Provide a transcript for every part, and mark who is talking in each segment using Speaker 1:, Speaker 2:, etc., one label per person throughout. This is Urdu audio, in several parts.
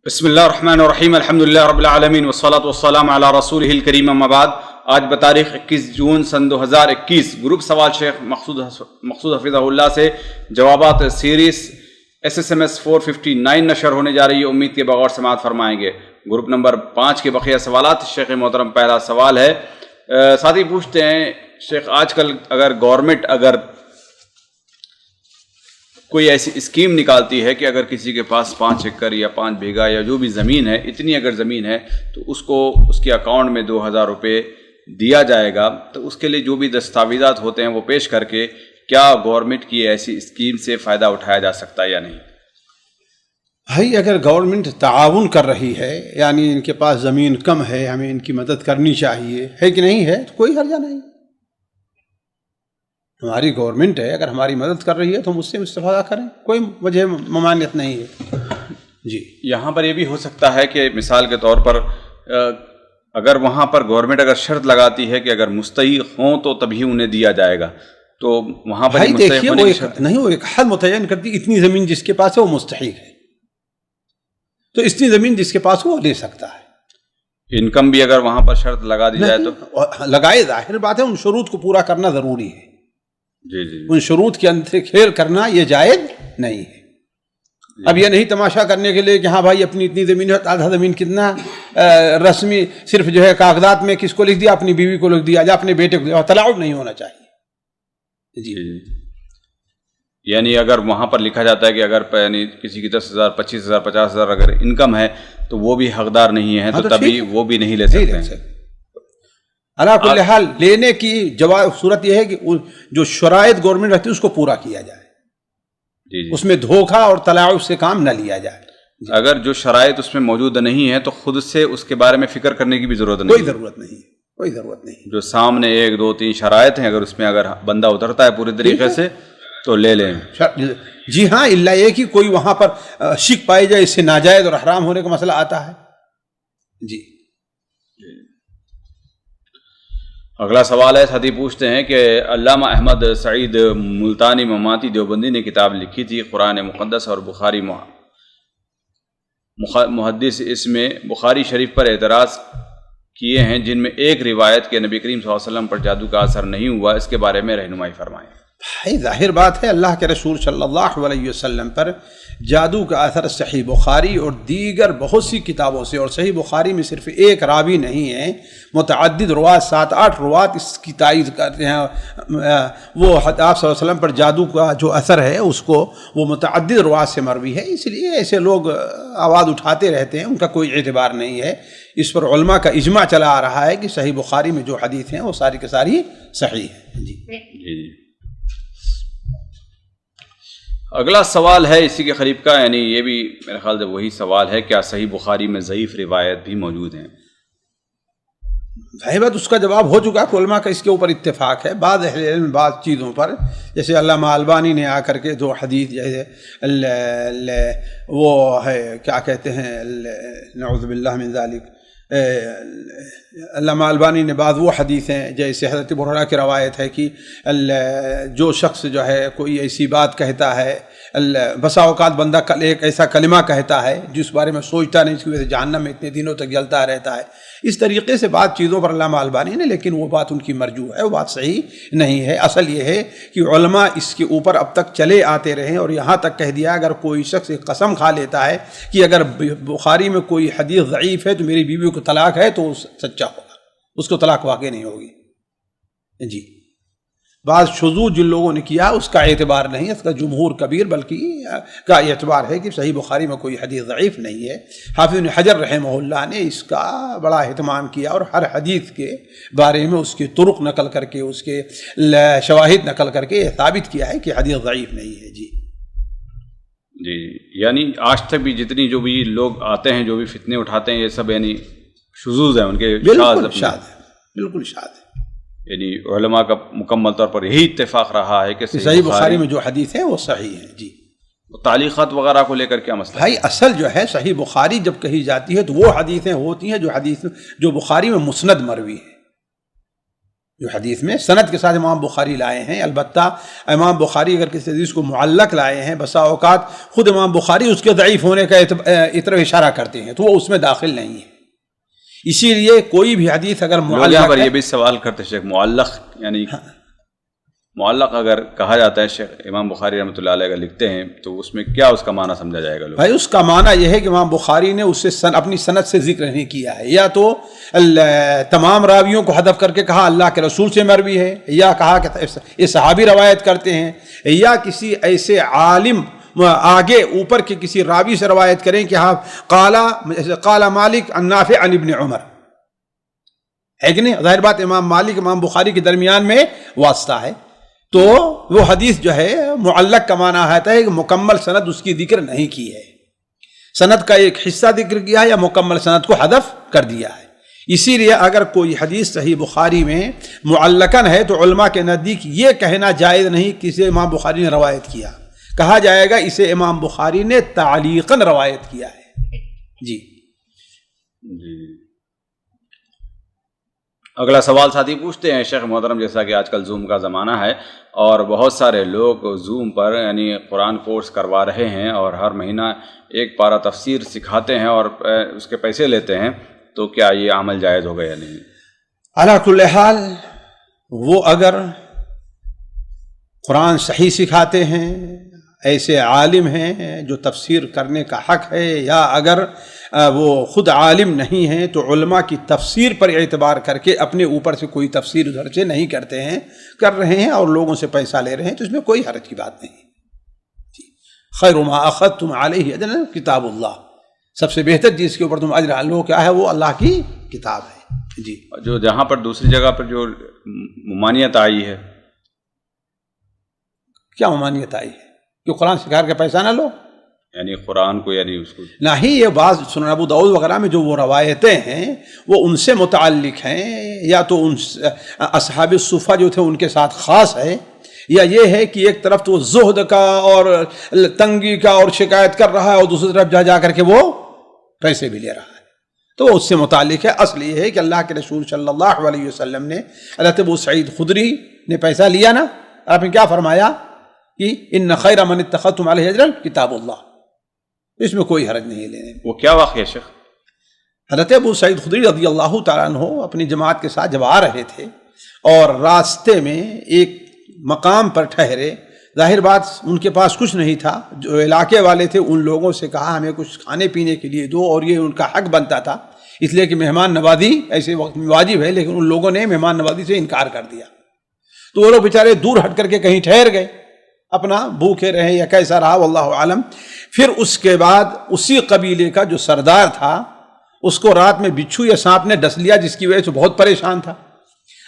Speaker 1: بسم اللہ الرحمن الرحیم الحمد للہ رب العالمین والصلاة والسلام علی رسولہ الکریم اما بعد۔ آج بتاریخ 21 جون سن 2021 گروپ سوال شیخ مقصود حفظہ اللہ سے جوابات سیریز SSMS 459 نشر ہونے جا رہی ہے۔ امید کے بغور سماعت فرمائیں گے۔ گروپ نمبر 5 کے بقیہ سوالات۔ شیخ محترم پہلا سوال ہے، ساتھی پوچھتے ہیں شیخ آج کل اگر گورنمنٹ کوئی ایسی اسکیم نکالتی ہے کہ اگر کسی کے پاس 5 ایکڑ یا 5 بیگھہ یا جو بھی زمین ہے، اتنی اگر زمین ہے تو اس کو اس کے اکاؤنٹ میں 2000 روپے دیا جائے گا، تو اس کے لیے جو بھی دستاویزات ہوتے ہیں وہ پیش کر کے کیا گورنمنٹ کی ایسی اسکیم سے فائدہ اٹھایا جا سکتا ہے یا نہیں؟
Speaker 2: بھائی اگر گورنمنٹ تعاون کر رہی ہے، یعنی ان کے پاس زمین کم ہے، ہمیں ان کی مدد کرنی چاہیے، ہے کہ نہیں ہے، تو کوئی حرجہ نہیں۔ ہماری گورنمنٹ ہے، اگر ہماری مدد کر رہی ہے تو ہم اس سے استفادہ کریں، کوئی وجہ ممانعت نہیں ہے۔ جی
Speaker 1: یہاں پر یہ بھی ہو سکتا ہے کہ مثال کے طور پر اگر وہاں پر گورنمنٹ اگر شرط لگاتی ہے کہ اگر مستحق ہوں تو تبھی انہیں دیا جائے گا، تو وہاں پر
Speaker 2: بھائی دیکھیے وہ ایک حد متعین کرتی، اتنی زمین جس کے پاس ہے وہ مستحق ہے، تو اتنی زمین جس کے پاس وہ لے سکتا ہے۔
Speaker 1: انکم بھی اگر وہاں پر شرط لگا دی جائے تو
Speaker 2: لگائے، ظاہر بات ہے ان شروط کو پورا کرنا ضروری ہے۔
Speaker 1: جی
Speaker 2: ان شروط کے اندر کھیل کرنا یہ جائز نہیں ہے۔ اب یہ نہیں تماشا کرنے کے لیے کہ ہاں بھائی اپنی اتنی زمین ہے، آدھا زمین کتنا رسمی صرف جو ہے کاغذات میں کس کو لکھ دیا، اپنی بیوی کو لکھ دیا یا اپنے بیٹے کو دیا، تلاعب نہیں ہونا چاہیے۔ جی
Speaker 1: یعنی اگر وہاں پر لکھا جاتا ہے کہ اگر یعنی کسی کی 10,000 25,000 50,000 اگر انکم ہے تو وہ بھی حقدار نہیں ہے، تو تبھی وہ بھی نہیں لے سکتے۔
Speaker 2: علا کل حال لینے کی صورت یہ ہے کہ جو شرائط گورنمنٹ رہتی ہے اس کو پورا کیا جائے، اس میں دھوکہ اور تلاعب سے کام نہ لیا جائے۔
Speaker 1: اگر جو شرائط اس میں موجود نہیں ہے تو خود سے اس کے بارے میں فکر کرنے کی بھی ضرورت نہیں،
Speaker 2: کوئی ضرورت نہیں۔
Speaker 1: جو سامنے 1 2 3 شرائط ہیں، اگر اس میں اگر بندہ اترتا ہے پورے طریقے سے تو لے لیں۔
Speaker 2: جی ہاں، اللہ یہ کہ کوئی وہاں پر شک پائی جائے، اس سے ناجائز اور حرام ہونے کا مسئلہ آتا ہے۔ جی
Speaker 1: اگلا سوال ہے، ساتھی پوچھتے ہیں کہ علامہ احمد سعید ملتانی مماتی دیوبندی نے کتاب لکھی تھی قرآن مقدس اور بخاری محدث، اس میں بخاری شریف پر اعتراض کیے ہیں جن میں ایک روایت کہ نبی کریم صلی اللہ علیہ وسلم پر جادو کا اثر نہیں ہوا، اس کے بارے میں رہنمائی فرمائیں۔
Speaker 2: بھائی ظاہر بات ہے، اللہ کے رسول صلی اللہ علیہ وسلم پر جادو کا اثر صحیح بخاری اور دیگر بہت سی کتابوں سے، اور صحیح بخاری میں صرف ایک راوی نہیں ہے، متعدد روات 7-8 روات اس کی تائید کرتے ہیں۔ وہ آپ صلی اللہ علیہ وسلم پر جادو کا جو اثر ہے اس کو وہ متعدد روات سے مروی ہے، اس لیے ایسے لوگ آواز اٹھاتے رہتے ہیں، ان کا کوئی اعتبار نہیں ہے۔ اس پر علماء کا اجماع چلا آ رہا ہے کہ صحیح بخاری میں جو حدیث ہیں وہ ساری کی ساری صحیح ہیں۔ جی
Speaker 1: اگلا سوال ہے اسی کے قریب کا، یعنی یہ بھی میرے خیال سے وہی سوال ہے، کیا صحیح بخاری میں ضعیف روایت بھی موجود ہیں؟
Speaker 2: ظاہر بات اس کا جواب ہو چکا کہ علماء کا اس کے اوپر اتفاق ہے۔ بعض اہل علم بعض چیزوں پر، جیسے علامہ البانی نے آ کر کے جو حدیث جیسے وہ ہے کیا کہتے ہیں، نعوذ باللہ من ذالک، علامہ البانی نے بعض وہ حدیثیں جیسے حضرت ابو ہریرہ کی روایت ہے کہ جو شخص جو ہے کوئی ایسی بات کہتا ہے، بسا اوقات بندہ ایک ایسا کلمہ کہتا ہے جس بارے میں سوچتا نہیں، اس کی وجہ سے جہنم میں اتنے دنوں تک جلتا رہتا ہے۔ اس طریقے سے بعض چیزوں پر علامہ البانی نے، لیکن وہ بات ان کی مرجوح ہے، وہ بات صحیح نہیں ہے۔ اصل یہ ہے کہ علماء اس کے اوپر اب تک چلے آتے رہے اور یہاں تک کہہ دیا اگر کوئی شخص ایک قسم کھا لیتا ہے کہ اگر بخاری میں کوئی حدیث ضعیف ہے تو میری بیوی کو طلاق ہے، تو سچا ہوگا، اس کو طلاق واقع نہیں ہوگی۔ جی بعض شذوذ جن لوگوں نے کیا اس کا اعتبار نہیں، اس کا جمہور کبیر بلکہ کا اعتبار ہے کہ صحیح بخاری میں کوئی حدیث ضعیف نہیں ہے۔ حافظ ابن حجر رحمہ اللہ نے اس کا بڑا اہتمام کیا اور ہر حدیث کے بارے میں اس کے طرق نقل کر کے، اس کے شواہد نقل کر کے ثابت کیا ہے کہ حدیث ضعیف نہیں ہے۔ جی
Speaker 1: یعنی آج تک بھی جتنی جو بھی لوگ آتے ہیں، جو بھی فتنے اٹھاتے ہیں، یہ سب یعنی شذوذ ہیں، ان کے
Speaker 2: بالکل شاذ ہے۔
Speaker 1: یعنی علماء کا مکمل طور پر یہی اتفاق رہا ہے کہ
Speaker 2: صحیح بخاری میں جو حدیث ہے وہ صحیح ہے۔ جی
Speaker 1: تعلیقات وغیرہ کو لے کر کیا مسئلہ؟
Speaker 2: بھائی اصل جو ہے صحیح بخاری جب کہی جاتی ہے تو وہ حدیثیں ہوتی ہیں جو بخاری میں مسند مروی ہے، جو حدیث میں سند کے ساتھ امام بخاری لائے ہیں. البتہ امام بخاری اگر کسی حدیث کو معلق لائے ہیں بسا اوقات خود امام بخاری اس کے ضعیف ہونے کا طرف اشارہ کرتے ہیں تو وہ اس میں داخل نہیں ہے. اسی لیے کوئی بھی حدیث اگر
Speaker 1: معلق یہاں پر یہ بھی سوال کرتے شیخ معلق یعنی معلق اگر کہا جاتا ہے شیخ امام بخاری رحمۃ اللہ علیہ اگر لکھتے ہیں تو اس میں کیا اس کا معنی سمجھا جائے گا؟
Speaker 2: بھائی اس کا معنی یہ ہے کہ امام بخاری نے اس سے اپنی سند سے ذکر نہیں کیا ہے، یا تو تمام راویوں کو حذف کر کے کہا اللہ کے رسول سے مروی ہے، یا کہا کہ یہ صحابی روایت کرتے ہیں، یا کسی ایسے عالم آگے اوپر کے کسی راوی سے روایت کریں کہ ہاں قال مالک عن نافع عن ابن عمر، ہے کہ نہیں؟ ظاہر بات امام مالک امام بخاری کے درمیان میں واسطہ ہے، تو وہ حدیث جو ہے معلق کا معنی آتا ہے کہ مکمل سند اس کی ذکر نہیں کی ہے، سند کا ایک حصہ ذکر کیا ہے یا مکمل سند کو حذف کر دیا ہے. اسی لیے اگر کوئی حدیث صحیح بخاری میں معلقاً ہے تو علماء کے نزدیک یہ کہنا جائز نہیں کہ اسے امام بخاری نے روایت کیا، کہا جائے گا اسے امام بخاری نے تعلیقاً روایت کیا ہے. جی
Speaker 1: اگلا سوال ساتھی پوچھتے ہیں شیخ محترم، جیسا کہ آج کل زوم کا زمانہ ہے اور بہت سارے لوگ زوم پر یعنی قرآن کورس کروا رہے ہیں اور ہر مہینہ ایک پارہ تفسیر سکھاتے ہیں اور اس کے پیسے لیتے ہیں، تو کیا یہ عمل جائز ہوگا یا نہیں؟
Speaker 2: علی کل حال وہ اگر قرآن صحیح سکھاتے ہیں، ایسے عالم ہیں جو تفسیر کرنے کا حق ہے، یا اگر وہ خود عالم نہیں ہیں تو علماء کی تفسیر پر اعتبار کر کے اپنے اوپر سے کوئی تفسیر ادھر سے نہیں کرتے ہیں، کر رہے ہیں اور لوگوں سے پیسہ لے رہے ہیں، تو اس میں کوئی حرج کی بات نہیں. خیر ما اخذتم علیہ اجر کتاب اللہ، سب سے بہتر جس کے اوپر تم اجر لو کیا ہے وہ اللہ کی کتاب ہے. جی
Speaker 1: جو جہاں پر دوسری جگہ پر جو ممانعت آئی ہے،
Speaker 2: کیا ممانعت آئی ہے کہ قرآن سکھا کے پیسہ نہ لو؟
Speaker 1: یعنی قرآن کو یعنی اس کو
Speaker 2: نہیں، یہ بعض سنن ابو داؤد وغیرہ میں جو وہ روایتیں ہیں وہ ان سے متعلق ہیں، یا تو ان اصحاب الصفہ جو تھے ان کے ساتھ خاص ہے، یا یہ ہے کہ ایک طرف تو زہد کا اور تنگی کا اور شکایت کر رہا ہے اور دوسری طرف جا کر کے وہ پیسے بھی لے رہا ہے، تو وہ اس سے متعلق ہے. اصل یہ ہے کہ اللہ کے رسول صلی اللہ علیہ وسلم نے حضرت ابو سعید خدری نے پیسہ لیا نا، آپ نے کیا فرمایا کہ ان خیر من اتخذتم علیہ اجرا کتاب اللہ، اس میں کوئی حرج نہیں لینے.
Speaker 1: وہ کیا واقعہ شیخ؟
Speaker 2: حضرت ابو سعید خدری رضی اللہ تعالیٰ عنہ اپنی جماعت کے ساتھ جب آ رہے تھے اور راستے میں ایک مقام پر ٹھہرے، ظاہر بات ان کے پاس کچھ نہیں تھا، جو علاقے والے تھے ان لوگوں سے کہا ہمیں کچھ کھانے پینے کے لیے دو، اور یہ ان کا حق بنتا تھا اس لیے کہ مہمان نوازی ایسے وقت میں واجب ہے، لیکن ان لوگوں نے مہمان نوازی سے انکار کر دیا. تو وہ لوگ بیچارے دور ہٹ کر کے کہیں ٹھہر گئے، اپنا بھوکے رہے یا کیسا رہا واللہ عالم. پھر اس کے بعد اسی قبیلے کا جو سردار تھا اس کو رات میں بچھو یا سانپ نے ڈس لیا، جس کی وجہ سے بہت پریشان تھا.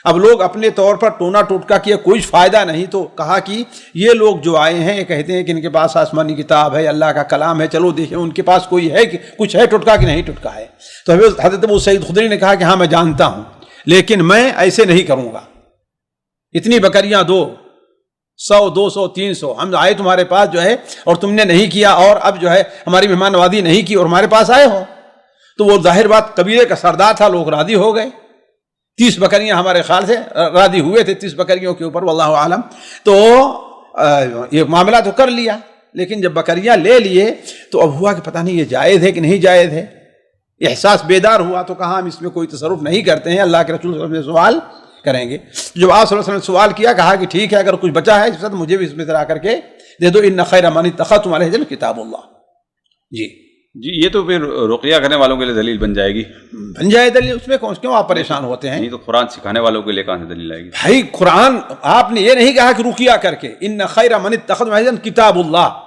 Speaker 2: اب لوگ اپنے طور پر ٹونا ٹوٹکا کیا، کوئی فائدہ نہیں، تو کہا کہ یہ لوگ جو آئے ہیں یہ کہتے ہیں کہ ان کے پاس آسمانی کتاب ہے، اللہ کا کلام ہے، چلو دیکھیں ان کے پاس کوئی ہے کہ کچھ ہے ٹوٹکا کہ نہیں ٹوٹکا ہے. تو حضرت ابو سعید خدری نے کہا کہ ہاں میں جانتا ہوں، لیکن میں ایسے نہیں کروں گا، اتنی بکریاں دو، 100 200 300 ہم آئے تمہارے پاس جو ہے اور تم نے نہیں کیا، اور اب جو ہے ہماری مہمان نوازی نہیں کی اور ہمارے پاس آئے ہو. تو وہ ظاہر بات قبیلے کا سردار تھا، لوگ راضی ہو گئے. 30 بکریاں ہمارے خیال سے راضی ہوئے تھے 30 بکریوں کے اوپر واللہ عالم. تو یہ معاملہ تو کر لیا، لیکن جب بکریاں لے لیے تو اب ہوا کہ پتہ نہیں یہ جائز ہے کہ نہیں جائز ہے. احساس بیدار ہوا تو کہا ہم اس میں کوئی تصرف نہیں کرتے ہیں، اللہ کے رسول صلی اللہ علیہ وسلم سے سوال کریں گے. جب آپ صلی اللہ علیہ وسلم نے سوال کیا، کہا کہ ٹھیک ہے اگر کچھ بچا ہے تو مجھے بھی اس میں ذرا کر کے دے دو، ان خیر من اتخذتم علیہ اجرا کتاب اللہ. جی
Speaker 1: یہ تو پھر رقیہ کرنے والوں کے لیے دلیل بن جائے گی،
Speaker 2: بن جائے دلیل، اس میں کیوں آپ پریشان ہوتے ہیں؟
Speaker 1: نہیں تو قرآن سکھانے والوں کے لیے کہاں سے دلیل آئے گی؟
Speaker 2: بھائی قرآن آپ نے یہ نہیں کہا کہ رقیہ کر کے، ان خیر من اتخذتم علیہ اجرا کتاب اللہ،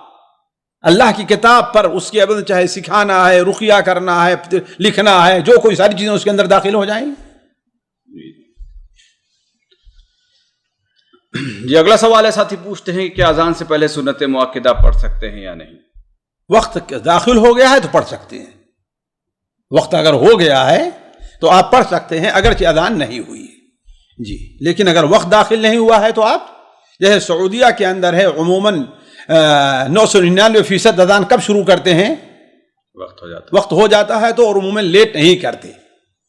Speaker 2: اللہ کی کتاب پر اس کے عبادت چاہے سکھانا ہے، رقیہ کرنا ہے، لکھنا ہے، جو کوئی ساری چیزیں اس کے اندر داخل ہو جائیں.
Speaker 1: جی اگلا سوال ہے، ساتھی پوچھتے ہیں کہ کیا اذان سے پہلے سنت مؤکدہ پڑھ سکتے ہیں یا نہیں؟
Speaker 2: وقت داخل ہو گیا ہے تو پڑھ سکتے ہیں، وقت اگر ہو گیا ہے تو آپ پڑھ سکتے ہیں اگرچہ اذان نہیں ہوئی ہے. جی لیکن اگر وقت داخل نہیں ہوا ہے تو آپ، جیسے سعودیہ کے اندر ہے عموماً 999% اذان کب شروع کرتے ہیں؟
Speaker 1: وقت ہو جاتا
Speaker 2: ہے تو، اور عموماً لیٹ نہیں کرتے.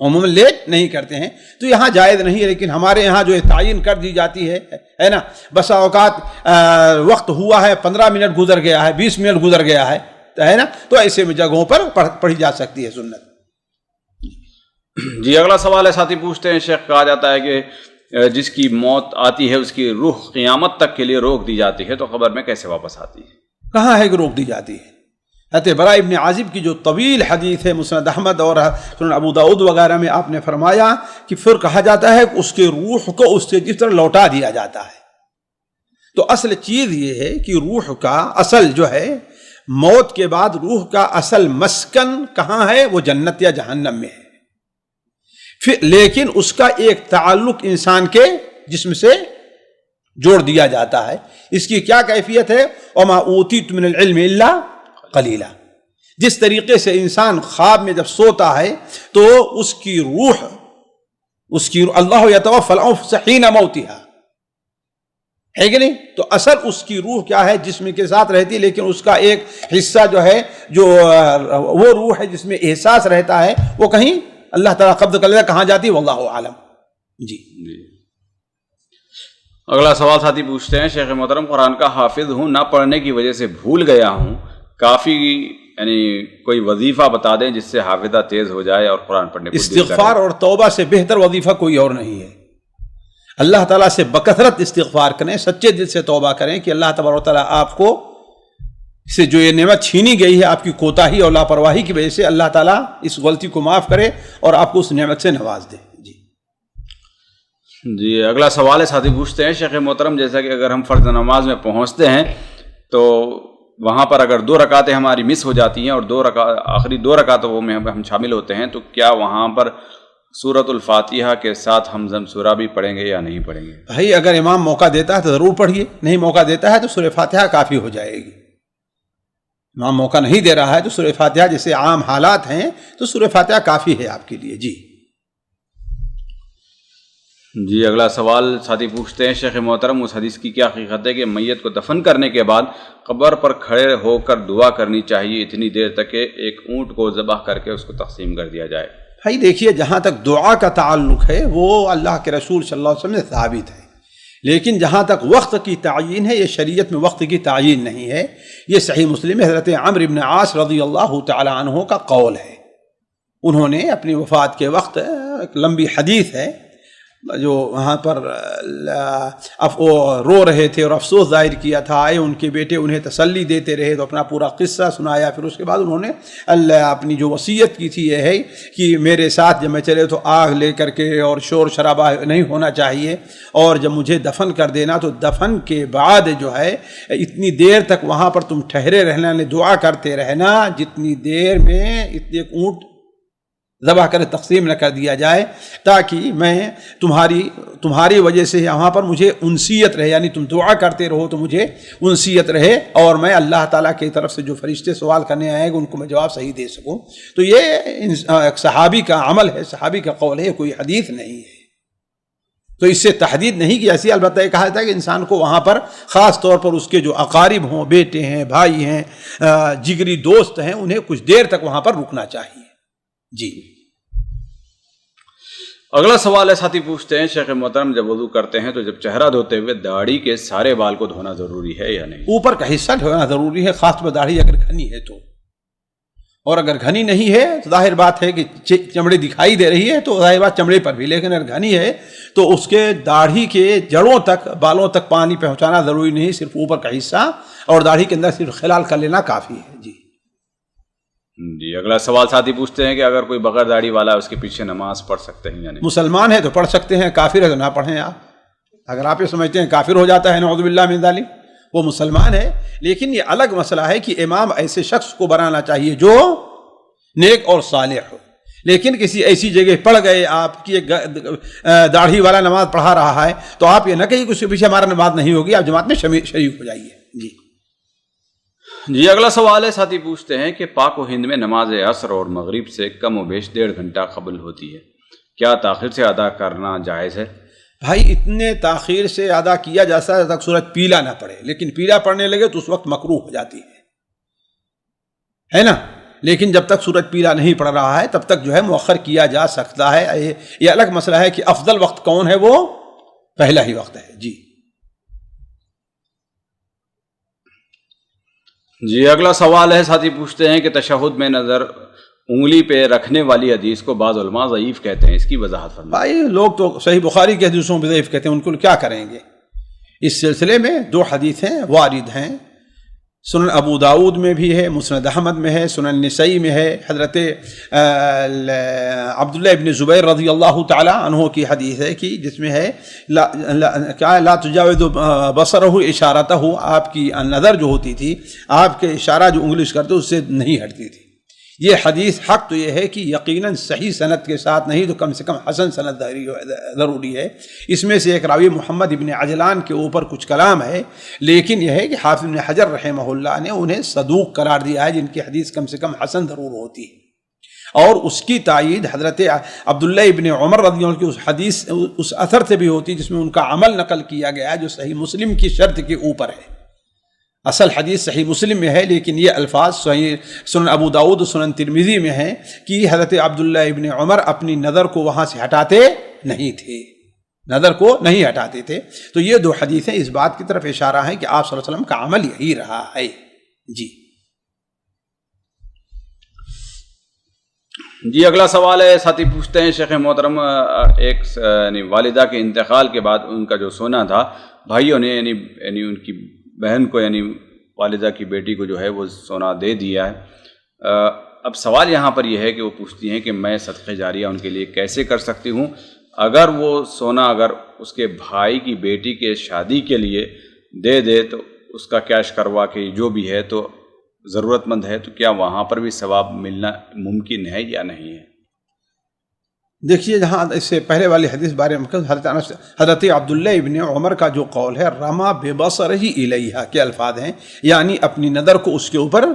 Speaker 2: عموماً لیٹ نہیں کرتے ہیں، تو یہاں جائز نہیں ہے، لیکن ہمارے یہاں جو تعین کر دی جاتی ہے نا، بسا اوقات وقت ہوا ہے 15 منٹ گزر گیا ہے، 20 منٹ گزر گیا ہے نا، تو ایسے میں جگہوں پر پڑھی جا سکتی ہے سنت۔
Speaker 1: جی اگلا سوال ہے، ساتھی پوچھتے ہیں شیخ، کہا جاتا ہے کہ جس کی موت آتی ہے اس کی روح قیامت تک کے لیے روک دی جاتی ہے، تو قبر میں کیسے واپس آتی ہے؟
Speaker 2: کہاں ہے کہ روک دی جاتی ہے؟ حضرت براء ابن عازب کی جو طویل حدیث ہے مسند احمد اور سنن ابو داؤد وغیرہ میں آپ نے فرمایا کہ پھر کہا جاتا ہے کہ اس کے روح کو اس سے جس طرح لوٹا دیا جاتا ہے۔ تو اصل چیز یہ ہے کہ روح کا اصل جو ہے، موت کے بعد روح کا اصل مسکن کہاں ہے؟ وہ جنت یا جہنم میں ہے، لیکن اس کا ایک تعلق انسان کے جسم سے جوڑ دیا جاتا ہے۔ اس کی کیا کیفیت ہے؟ وما اوتیت من العلم الا قلیلا۔ جس طریقے سے انسان خواب میں جب سوتا ہے تو اس کی روح اللہ یتوفی الانفس حین موتها، ہے کہ نہیں؟ تو اصل اس کی روح کیا ہے؟ جسم کے ساتھ رہتی، لیکن اس کا ایک حصہ جو ہے، جو وہ روح ہے جس میں احساس رہتا ہے، وہ کہیں اللہ تعالیٰ قبض کر لیتا، کہاں جاتی واللہ عالم۔ جی
Speaker 1: اگلا سوال ساتھی پوچھتے ہیں، شیخ محترم قرآن کا حافظ ہوں، نہ پڑھنے کی وجہ سے بھول گیا ہوں، کافی یعنی کوئی وظیفہ بتا دیں جس سے حافظہ تیز ہو جائے اور قرآن پڑھنے کو دل کرے۔
Speaker 2: استغفار اور توبہ سے بہتر وظیفہ کوئی اور نہیں ہے۔ اللہ تعالیٰ سے بکثرت استغفار کریں، سچے دل سے توبہ کریں کہ اللہ تبارک و تعالیٰ آپ کو سے جو یہ نعمت چھینی گئی ہے آپ کی کوتاہی اور لاپرواہی کی وجہ سے، اللہ تعالیٰ اس غلطی کو معاف کرے اور آپ کو اس نعمت سے نواز دے۔
Speaker 1: جی اگلا سوال ہے، ساتھی پوچھتے ہیں، شیخ محترم جیسا کہ اگر ہم فرض نماز میں پہنچتے ہیں تو وہاں پر اگر 2 رکعتیں ہماری مس ہو جاتی ہیں اور آخری 2 رکعتوں میں ہم شامل ہوتے ہیں، تو کیا وہاں پر سورۃ الفاتحہ کے ساتھ ہمزم سورہ بھی پڑھیں گے یا نہیں پڑھیں گے؟
Speaker 2: بھائی اگر امام موقع دیتا ہے تو ضرور پڑھیے، نہیں موقع دیتا ہے تو سورہ فاتحہ کافی ہو جائے گی۔ امام موقع نہیں دے رہا ہے تو سورہ فاتحہ جیسے عام حالات ہیں تو سورہ فاتحہ کافی ہے آپ کے لیے۔
Speaker 1: جی اگلا سوال ساتھی پوچھتے ہیں، شیخ محترم اس حدیث کی کیا حقیقت ہے کہ میت کو دفن کرنے کے بعد قبر پر کھڑے ہو کر دعا کرنی چاہیے اتنی دیر تک کہ ایک اونٹ کو ذبح کر کے اس کو تقسیم کر دیا جائے؟
Speaker 2: بھائی دیکھیے، جہاں تک دعا کا تعلق ہے وہ اللہ کے رسول صلی اللہ علیہ وسلم سے ثابت ہے، لیکن جہاں تک وقت کی تعیین ہے، یہ شریعت میں وقت کی تعیین نہیں ہے۔ یہ صحیح مسلم میں حضرت عمرو بن عاص رضی اللہ تعالی عنہ کا قول ہے۔ انہوں نے اپنی وفات کے وقت ایک لمبی حدیث ہے جو وہاں پر وہ رو رہے تھے اور افسوس ظاہر کیا تھا، آئے ان کے بیٹے انہیں تسلی دیتے رہے تو اپنا پورا قصہ سنایا، پھر اس کے بعد انہوں نے اپنی جو وصیت کی تھی یہ ہے کہ میرے ساتھ جب میں چلے تو آگ لے کر کے اور شور شرابہ نہیں ہونا چاہیے، اور جب مجھے دفن کر دینا تو دفن کے بعد جو ہے اتنی دیر تک وہاں پر تم ٹھہرے رہنا، دعا کرتے رہنا جتنی دیر میں ایک اونٹ ذبح کر تقسیم نہ کر دیا جائے، تاکہ میں تمہاری وجہ سے وہاں پر مجھے انسیت رہے، یعنی تم دعا کرتے رہو تو مجھے انسیت رہے اور میں اللہ تعالیٰ کی طرف سے جو فرشتے سوال کرنے آئے گے ان کو میں جواب صحیح دے سکوں۔ تو یہ ایک صحابی کا عمل ہے، صحابی کا قول ہے، کوئی حدیث نہیں ہے۔ تو اس سے تحدید نہیں کی ایسی، البتہ یہ کہا جاتا ہے کہ انسان کو وہاں پر خاص طور پر اس کے جو اقارب ہوں، بیٹے ہیں، بھائی ہیں، جگری دوست ہیں، انہیں کچھ دیر تک وہاں پر رکنا چاہیے۔ جی
Speaker 1: اگلا سوال ہے، ساتھی پوچھتے ہیں، شیخ محترم جب وضو کرتے ہیں تو جب چہرہ دھوتے ہوئے داڑھی کے سارے بال کو دھونا ضروری ہے یا نہیں؟
Speaker 2: اوپر کا حصہ دھونا ضروری ہے، خاص طور پر داڑھی اگر گھنی ہے تو، اور اگر گھنی نہیں ہے تو ظاہر بات ہے کہ چمڑی دکھائی دے رہی ہے تو ظاہر بات چمڑے پر بھی، لیکن اگر گھنی ہے تو اس کے داڑھی کے جڑوں تک، بالوں تک پانی پہنچانا ضروری نہیں، صرف اوپر کا حصہ اور داڑھی کے اندر صرف خلال کر لینا کافی ہے۔
Speaker 1: جی اگلا سوال ساتھی پوچھتے ہیں کہ اگر کوئی بغیر داڑھی والا ہے اس کے پیچھے نماز پڑھ سکتے ہیں یا نہیں؟
Speaker 2: مسلمان ہے تو پڑھ سکتے ہیں، کافر ہے تو نہ پڑھیں۔ آپ اگر آپ یہ سمجھتے ہیں کافر ہو جاتا ہے، نعوذ باللہ من ذالک، وہ مسلمان ہے، لیکن یہ الگ مسئلہ ہے کہ امام ایسے شخص کو بنانا چاہیے جو نیک اور صالح ہو، لیکن کسی ایسی جگہ پڑھ گئے آپ کی ایک داڑھی والا نماز پڑھا رہا ہے تو آپ یہ نہ کہیں کہ اس کے پیچھے ہمارا نماز نہیں ہوگی، آپ جماعت میں شریک ہو جائیے۔
Speaker 1: جی اگلا سوال ہے، ساتھی پوچھتے ہیں کہ پاک و ہند میں نماز عصر اور مغرب سے کم و بیش 1.5 گھنٹہ قبل ہوتی ہے، کیا تاخیر سے ادا کرنا جائز ہے؟
Speaker 2: بھائی اتنے تاخیر سے ادا کیا جاتا ہے جب تک سورج پیلا نہ پڑے، لیکن پیلا پڑنے لگے تو اس وقت مکروہ ہو جاتی ہے نا، لیکن جب تک سورج پیلا نہیں پڑ رہا ہے تب تک جو ہے مؤخر کیا جا سکتا ہے. یہ الگ مسئلہ ہے کہ افضل وقت کون ہے، وہ پہلا ہی وقت ہے.
Speaker 1: جی اگلا سوال ہے، ساتھی پوچھتے ہیں کہ تشہد میں نظر انگلی پہ رکھنے والی حدیث کو بعض علماء ضعیف کہتے ہیں، اس کی وضاحت فرمائیں.
Speaker 2: بھائی لوگ تو صحیح بخاری کی حدیثوں پہ ضعیف کہتے ہیں، ان کو کیا کریں گے؟ اس سلسلے میں 2 حدیثیں وارد ہیں، سنن ابو داود میں بھی ہے، مسند احمد میں ہے، سنن نسائی میں ہے. حضرت عبداللہ ابن زبیر رضی اللہ تعالی عنہ کی حدیث ہے کہ جس میں ہے لا تجاوز بصرہ اشارتہ، آپ کی نظر جو ہوتی تھی، آپ کے اشارہ جو انگلش کرتے اس سے نہیں ہٹتی تھی. یہ حدیث حق تو یہ ہے کہ یقیناً صحیح سند کے ساتھ نہیں تو کم سے کم حسن سند ضروری ہے. اس میں سے ایک راوی محمد ابن عجلان کے اوپر کچھ کلام ہے، لیکن یہ ہے کہ حافظ ابن حجر رحمہ اللہ نے انہیں صدوق قرار دیا ہے، جن کی حدیث کم سے کم حسن ضرور ہوتی ہے. اور اس کی تائید حضرت عبداللہ ابن عمر رضی اللہ عنہ کی اس حدیث اس اثر سے بھی ہوتی ہے جس میں ان کا عمل نقل کیا گیا ہے، جو صحیح مسلم کی شرط کے اوپر ہے. اصل حدیث صحیح مسلم میں ہے، لیکن یہ الفاظ صحیح سنن ابو داود و سنن ترمذی میں ہیں کہ حضرت عبداللہ ابن عمر اپنی نظر کو وہاں سے ہٹاتے نہیں تھے، نظر کو نہیں ہٹاتے تھے. تو یہ 2 حدیثیں اس بات کی طرف اشارہ ہیں کہ آپ صلی اللہ علیہ وسلم کا عمل یہی رہا ہے.
Speaker 1: جی اگلا سوال ہے، ساتھی پوچھتے ہیں شیخ محترم، ایک والدہ کے انتقال کے بعد ان کا جو سونا تھا بھائیوں نے یعنی ان کی بہن کو یعنی والدہ کی بیٹی کو جو ہے وہ سونا دے دیا ہے. اب سوال یہاں پر یہ ہے کہ وہ پوچھتی ہیں کہ میں صدقہ جاریہ ان کے لیے کیسے کر سکتی ہوں؟ اگر وہ سونا اگر اس کے بھائی کی بیٹی کے شادی کے لیے دے دے تو اس کا کیش کروا کے جو بھی ہے تو ضرورت مند ہے، تو کیا وہاں پر بھی ثواب ملنا ممکن ہے یا نہیں ہے؟
Speaker 2: دیکھیے جہاں اس سے پہلے والی حدیث بارے میں حضرت عبداللہ ابن عمر کا جو قول ہے رما ببصرہ الیہا کے الفاظ ہیں، یعنی اپنی نظر کو اس کے اوپر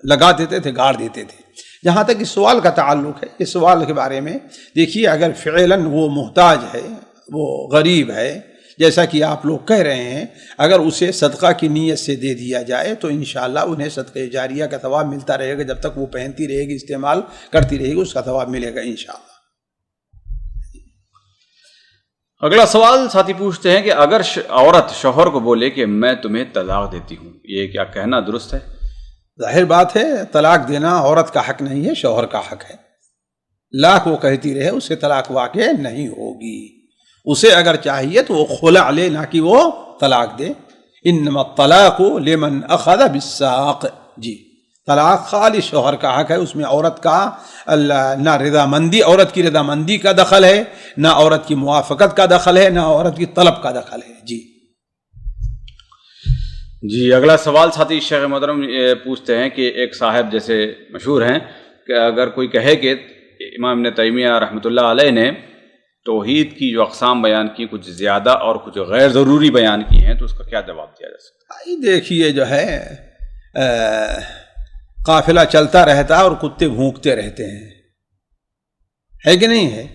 Speaker 2: لگا دیتے تھے، گاڑ دیتے تھے. جہاں تک اس سوال کا تعلق ہے، اس سوال کے بارے میں دیکھیے اگر فعلاً وہ محتاج ہے، وہ غریب ہے جیسا کہ آپ لوگ کہہ رہے ہیں، اگر اسے صدقہ کی نیت سے دے دیا جائے تو انشاءاللہ انہیں صدقہ جاریہ کا ثواب ملتا رہے گا. جب تک وہ پہنتی رہے گی، استعمال کرتی رہے گی، اس کا ثواب ملے گا انشاءاللہ.
Speaker 1: اگلا سوال ساتھی پوچھتے ہیں کہ اگر عورت شوہر کو بولے کہ میں تمہیں طلاق دیتی ہوں، یہ کیا کہنا درست ہے؟
Speaker 2: ظاہر بات ہے طلاق دینا عورت کا حق نہیں ہے، شوہر کا حق ہے. لاکھ وہ کہتی رہے اسے طلاق واقع نہیں ہوگی. اسے اگر چاہیے تو وہ خلع لے، نہ کہ وہ طلاق دے. انما الطلاق لمن اخذ بالساق. طلاق خالی شوہر کا حق ہے، اس میں عورت کا نہ رضامندی، عورت کی رضامندی کا دخل ہے، نہ عورت کی موافقت کا دخل ہے، نہ عورت کی طلب کا دخل ہے.
Speaker 1: جی اگلا سوال ساتھی شیخ محترم پوچھتے ہیں کہ ایک صاحب جیسے مشہور ہیں کہ اگر کوئی کہے کہ امام ابن تیمیہ رحمۃ اللہ علیہ نے توحید کی جو اقسام بیان کی کچھ زیادہ اور کچھ غیر ضروری بیان کی ہیں تو اس کا کیا جواب دیا جا سکتا ہے؟
Speaker 2: دیکھیے جو ہے قافلہ چلتا رہتا ہے اور کتے بھونکتے رہتے ہیں، ہے کہ نہیں ہے؟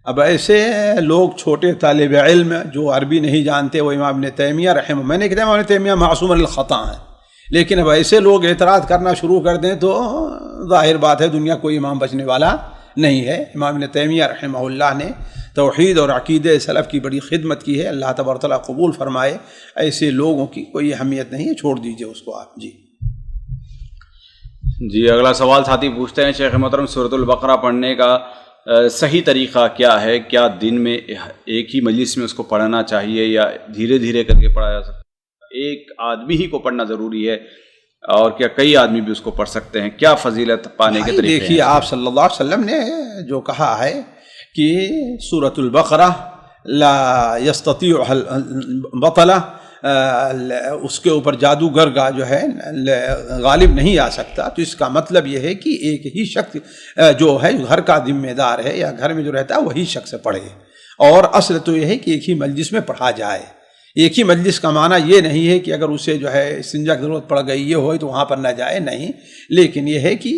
Speaker 2: اب ایسے لوگ چھوٹے طالب علم جو عربی نہیں جانتے وہ امام ابن تیمیہ رحمہ، میں نے کہا امام ابن تیمیہ معصوم الخطا ہیں، لیکن اب ایسے لوگ اعتراض کرنا شروع کر دیں تو ظاہر بات ہے دنیا کوئی امام بچنے والا نہیں ہے. امام ابن تیمیہ رحمہ اللہ نے توحید اور عقیدہ سلف کی بڑی خدمت کی ہے، اللہ تبارک و تعالیٰ قبول فرمائے. ایسے لوگوں کی کوئی اہمیت نہیں ہے، چھوڑ دیجئے اس کو آپ.
Speaker 1: جی اگلا سوال ساتھی پوچھتے ہیں شیخ محترم سورۃ البقرہ پڑھنے کا صحیح طریقہ کیا ہے؟ کیا دن میں ایک ہی مجلس میں اس کو پڑھنا چاہیے یا دھیرے دھیرے کر کے پڑھا جا سکتا ہے؟ ایک آدمی ہی کو پڑھنا ضروری ہے اور کیا کئی آدمی بھی اس کو پڑھ سکتے ہیں؟ کیا فضیلت پانے کے طریقے ہیں؟
Speaker 2: دیکھیے آپ صلی اللہ علیہ وسلم نے جو کہا ہے کہ سورۃ البقرہ لا یستطیع البطلہ، اس کے اوپر جادوگر کا جو ہے غالب نہیں آ سکتا، تو اس کا مطلب یہ ہے کہ ایک ہی شخص جو ہے گھر کا ذمہ دار ہے یا گھر میں جو رہتا ہے وہی شخص پڑھے. اور اصل تو یہ ہے کہ ایک ہی مجلس میں پڑھا جائے. ایک ہی مجلس کا معنی یہ نہیں ہے کہ اگر اسے جو ہے استنجا کی ضرورت پڑ گئی یہ ہوئے تو وہاں پر نہ جائے، نہیں، لیکن یہ ہے کہ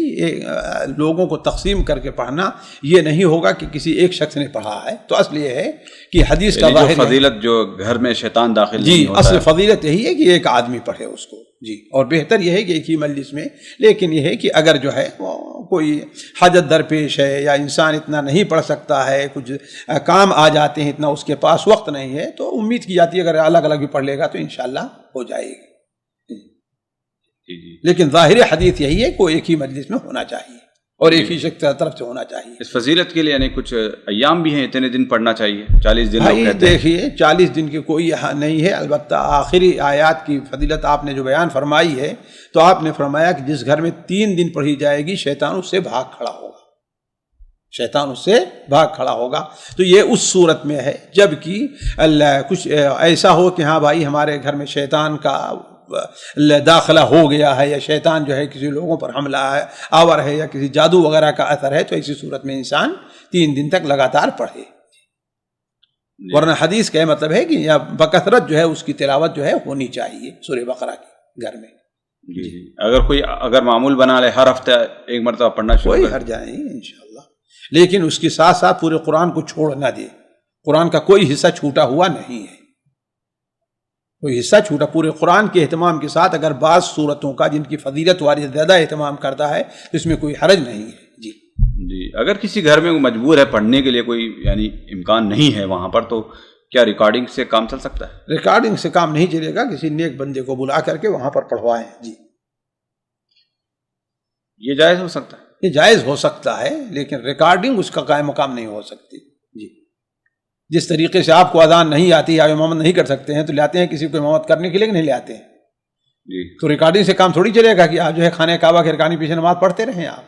Speaker 2: لوگوں کو تقسیم کر کے پڑھنا یہ نہیں ہوگا کہ کسی ایک شخص نے پڑھا ہے. تو اصل یہ ہے کہ حدیث کا ظاہر
Speaker 1: فضیلت جو گھر میں شیطان داخل نہیں ہوتا
Speaker 2: اصل فضیلت یہی ہے کہ ایک آدمی پڑھے اس کو. جی. اور بہتر یہ ہے کہ ایک ہی مجلس میں، لیکن یہ ہے کہ اگر جو ہے کوئی حاجت درپیش ہے یا انسان اتنا نہیں پڑھ سکتا ہے، کچھ کام آ جاتے ہیں، اتنا اس کے پاس وقت نہیں ہے، تو امید کی جاتی ہے اگر الگ الگ بھی پڑھ لے گا تو انشاءاللہ ہو جائے گی. لیکن ظاہر حدیث یہی ہے کہ ایک ہی مجلس میں ہونا چاہیے اور ایک ہی شخص طرف سے ہونا چاہیے.
Speaker 1: اس فضیلت کے لیے یعنی کچھ ایام بھی ہیں، اتنے دن پڑھنا چاہیے، 40 دن لوگ
Speaker 2: بھائی
Speaker 1: کہتے ہیں.
Speaker 2: دیکھیے 40 دن کی کوئی نہیں ہے، البتہ آخری آیات کی فضیلت آپ نے جو بیان فرمائی ہے تو آپ نے فرمایا کہ جس گھر میں 3 دن پڑھی جائے گی شیطان اس سے بھاگ کھڑا ہوگا، شیطان اس سے بھاگ کھڑا ہوگا. تو یہ اس صورت میں ہے جب کہ کچھ ایسا ہو کہ ہاں بھائی ہمارے گھر میں شیطان کا داخلہ ہو گیا ہے، یا شیطان جو ہے کسی لوگوں پر حملہ آور ہے، یا کسی جادو وغیرہ کا اثر ہے، تو ایسی صورت میں انسان 3 دن تک لگاتار پڑھے. ورنہ حدیث کا یہ مطلب ہے کہ یا بکثرت جو ہے اس کی تلاوت جو ہے ہونی چاہیے سورہ بقرہ کی گھر میں.
Speaker 1: جی اگر معمول بنا لے ہر ہفتے ایک مرتبہ پڑھنا شروع
Speaker 2: کوئی حرج نہیں انشاءاللہ، لیکن اس کے ساتھ ساتھ پورے قرآن کو چھوڑ نہ دے. قرآن کا کوئی حصہ چھوٹا ہوا نہیں ہے، کوئی حصہ چھوٹا. پورے قرآن کے اہتمام کے ساتھ اگر بعض صورتوں کا جن کی فضیلت والی زیادہ اہتمام کرتا ہے تو اس میں کوئی حرج نہیں ہے.
Speaker 1: جی اگر کسی گھر میں مجبور ہے پڑھنے کے لیے، کوئی یعنی امکان نہیں ہے وہاں پر، تو کیا ریکارڈنگ سے کام چل سکتا ہے؟
Speaker 2: ریکارڈنگ سے کام نہیں چلے گا، کسی نیک بندے کو بلا کر کے وہاں پر پڑھوائیں. جی
Speaker 1: یہ جائز ہو سکتا ہے؟
Speaker 2: یہ جائز ہو سکتا ہے، لیکن ریکارڈنگ اس کا قائم مقام نہیں ہو سکتی. جی جس طریقے سے آپ کو اذان نہیں آتی، آپ امامت نہیں کر سکتے ہیں تو لاتے ہیں کسی کو امامت کرنے کے لیے نہیں لاتے ہیں.
Speaker 1: جی
Speaker 2: تو ریکارڈنگ سے کام تھوڑی چلے گا کہ آپ جو ہے خانہ کعبہ کے رکانی پیچھے نماز پڑھتے رہیں آپ.